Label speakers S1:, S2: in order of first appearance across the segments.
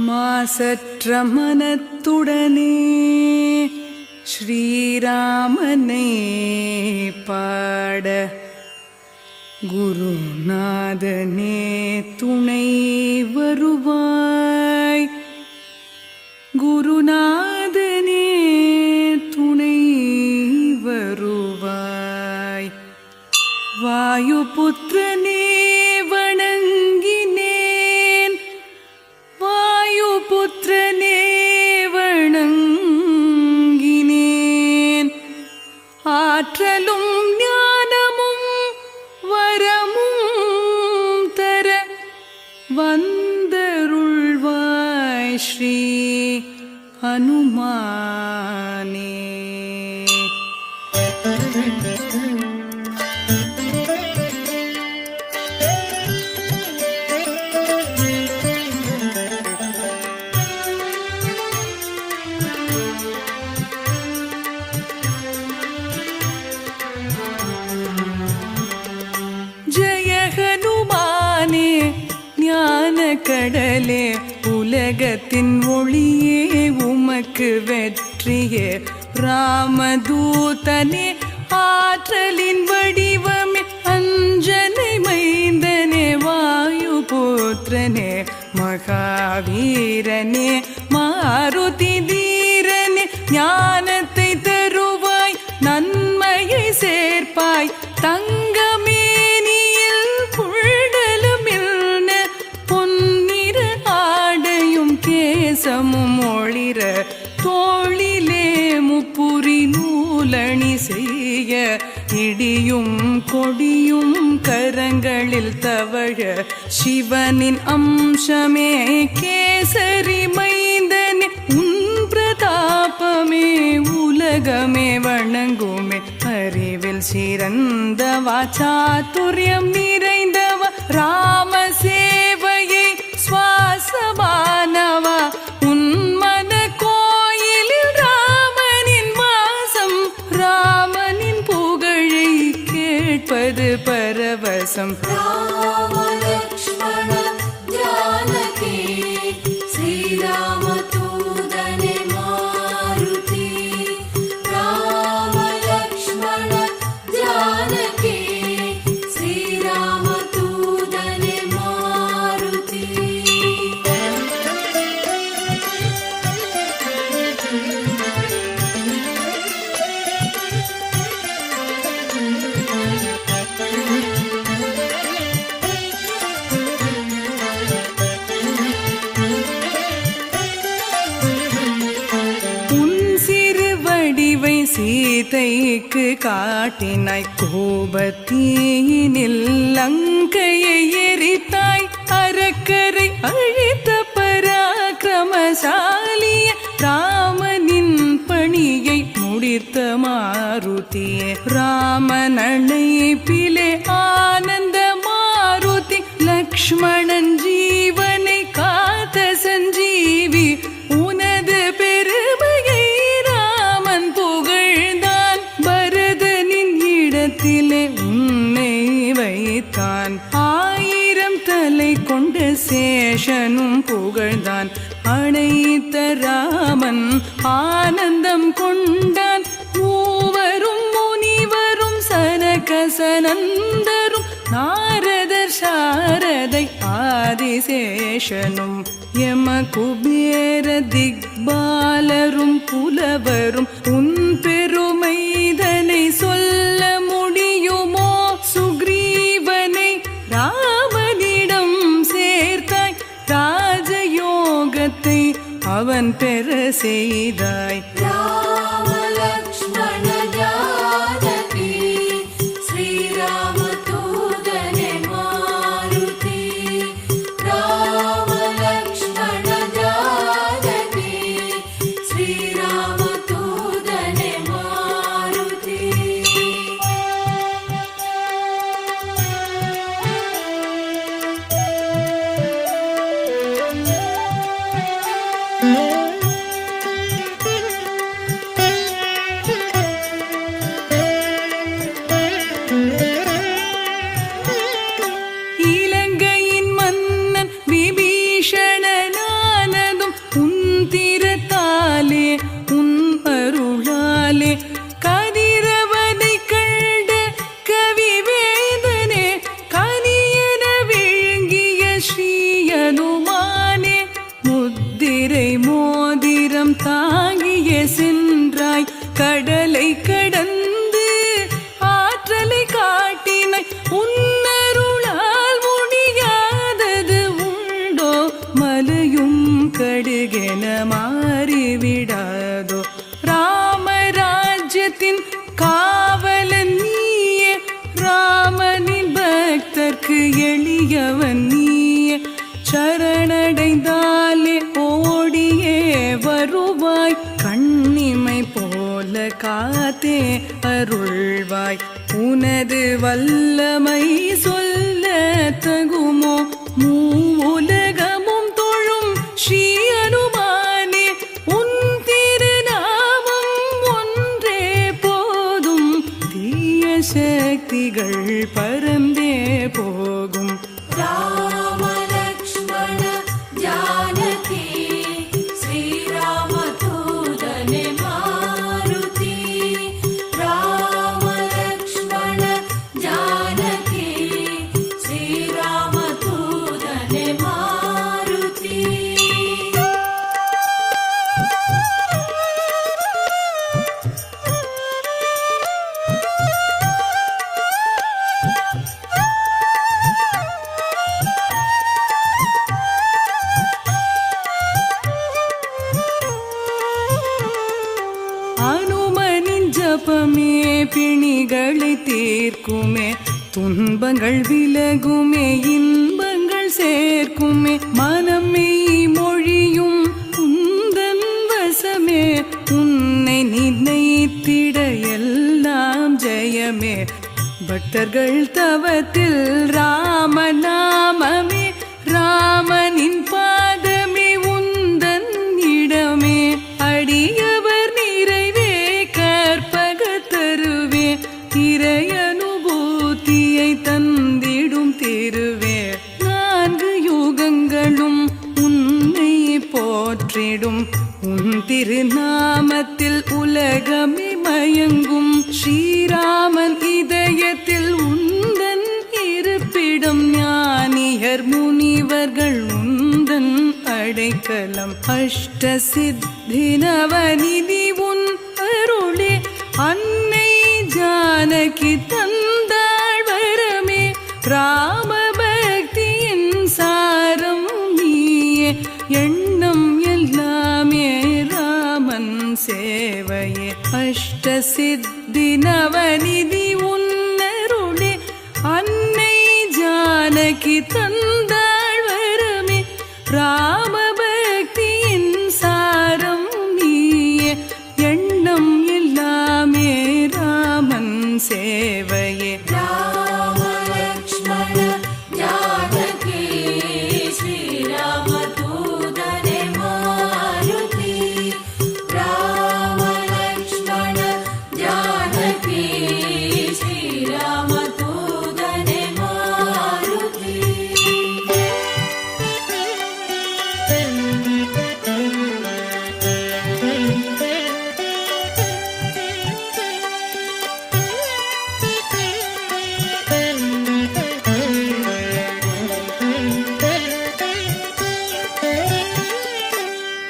S1: மாசற்ற மனத்துடனே ஸ்ரீராமனை பாட குருநாதனே துணை வருவாய். குருநாதனே துணை வருவாய். வாயுபுத்திரனே வணங்கினேன். வாயுபுத்திரனே வணங்கினேன். ஆற்றலும் ஞானமும் வரமும் தர வந்தருள்வாய் ஸ்ரீ ஹனுமானே. ஜெய ஹனுமானே ஞான கடலே, உலகத்தின் ஒளியே உமக்கு வெற்றியே. ராமதூதனே ஆற்றலின் வடிவமே, அஞ்சனை மைந்தனே வாயுபுத்திரனே. மகாவீரனே மாருதி தீரனே, ஞானத்தை தருவாய் நன்மையை சேர்ப்பாய். தங்கமேனியில் புள்ளலுமில்ன பொன்னிற ஆடையும் கேசமும் ஒளிர, தோளிலே முப்புரி நூலணி செய்ய, இடியும் கொடியும் கரங்களில் தவழ, சிவனின் அம்சமே கேசரி மைந்தனே. உன் பிரதாபமே உலகமே வணங்குமே. அறிவில் சிறந்தவா, சாதுரியம் நிறைந்தவா, ராம சேவையை சுவாசமானவா. உன் மன கோயிலில் ராமனின் வாசம், ராமனின் புகழை கேட்பது பரவசம்.
S2: ராம லக்ஷ்மண ஜானகி ஸ்ரீராம தூதனே மாருதி. ராம லக்ஷ்மண ஜானகி ஸ்ரீராம தூதனே மாருதி.
S1: சீதைக்கு காட்டினாய் கோபத்தீனில் லங்கையை எரித்தாய். அரக்கரை அழித்த பராக்கிரமசாலிய ராமனின் பணியை முடித்த மாருதியே. ராமன் அழைப்பிலே ஆனந்த மாருதி, லக்ஷ்மணன் ஜீவனை காத்த சஞ்சீவி. உனது பெருமையை ராமன் புகழ்ந்தான், பரதனின் இடத்திலே உன்னை வைத்தான். 1000 தலை கொண்ட சேஷனும் புகழ்ந்தான். அழைத்த ராமன் ஆனந்தம் கொண்டான். மூவரும் முனிவரும் சனகசனந்தரும், நாரதர் சாரதை ஆதிசேஷனும், யம குபேர திக்பாலரும் புலவரும், உன் பெருமைதனை சொல்ல முடியுமோ? சுக்ரீவனை ராமனிடம் சேர்த்தாய், ராஜயோகத்தை அவன் பெற செய்தாய்.
S2: ராம லக்ஷ்மண ஜானகி ஸ்ரீராம தூதனே மாருதி. ராம லக்ஷ்மண ஜானகி ஸ்ரீராம தூதனே மாருதி.
S1: வல்லவன் நீயே. சரணடைந்தாலே ஓடியே வருவாய், கண்ணிமை போல காத்தே அருள்வாய். உனது வல்லமை சொல்ல தகுமோ, மூவுலகமும் தொழும் ஸ்ரீ அனுமானே. உன் திருநாமம் ஒன்றே போதும், தீய சக்திகள் பறந்தே போகும்.
S2: ராம லக்ஷ்மண ஜானகி ஸ்ரீராம தூதனே மாருதி. ராம லக்ஷ்மண ஜானகி ஸ்ரீராம தூதனே மாருதி.
S1: அனுமனின் ஜபமே பிணிகளை தீர்க்குமே, துன்பங்கள் விலகுமே, இன்பங்கள் சேர்க்குமே. மனமே மொழியும் உந்தன் வசமே, உன்னை நினைத்திட எல்லாம் ஜெயமே. பக்தர்கள் தவத்தில் ராமநாமமே, ராமனின் பாதமே உந்தன் இடமே. அடியவர் நிறைவே கற்பக தருவே, இறையனுபூதியை தந்திடும் திருவே. 4 யுகங்களும் உன்னை போற்றிடும், உன் திருநாமத்தில் உலகமே மயங்கும். ஸ்ரீராமன் இதயத்தில் உந்தன் இருப்பிடம், ஞானியர் முனிவர்கள் உந்தன் அடைக்கலம். அஷ்ட சித்தி நவநிதி உன் அருளே, அன்னை ஜானகி தந்தாள் வரமே. ராம பக்தியின் சாரம் நீயே, எண்ணம் எல்லாமே ராமன் சேவையே. அஷ்ட சித்தி நவநிதி உன் அருளே, அன்னை ஜானகி தந்தாள் வரமே. ராம பக்தியின் சாரம் நீயே, எண்ணம் எல்லாமே ராமன் சேவையே.
S2: ராம லக்ஷ்மண ஜானகி ஸ்ரீராம தூதனே மாருதி. ராம லக்ஷ்மண ஜானகி ஸ்ரீராம தூதனே மாருதி.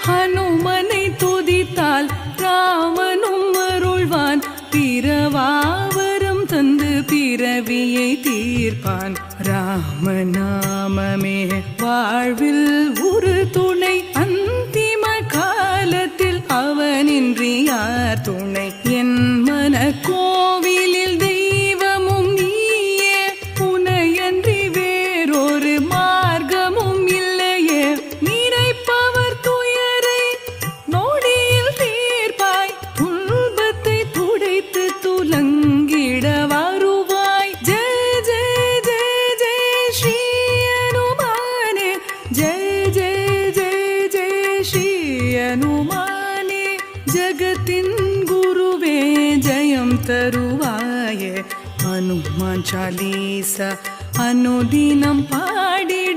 S1: ஹனுமனை துதித்தால் ராமனும் அருள்வான், பிறவாவரம் தந்து பிறவியை தீர்ப்பான். ராமநாமமே வாழ்வில் ஒரு துணை, அந்திம காலத்தில் அவனின்றி யார் துணை. என் மன கோவிலில் தெய்வமும் நீயே, உனையன்றி வேறொரு மார்க்கமும் இல்லையே. நினைப்பவர் துயரை நொடியில் தீர்ப்பாய், துன்பத்தை துடைத்து துலங்கிட வருவாய். ஜெய ஜெய ஜெய ஜெய ஸ்ரீ அனுமானே, ஜெய ஜெய ஜெய ஜெய ஸ்ரீ அனுமானே. ஜகத்தின் குருவே ஜெயம் தருவாயே. ஹனுமான் சாலீசா அனுதினம் பாடிட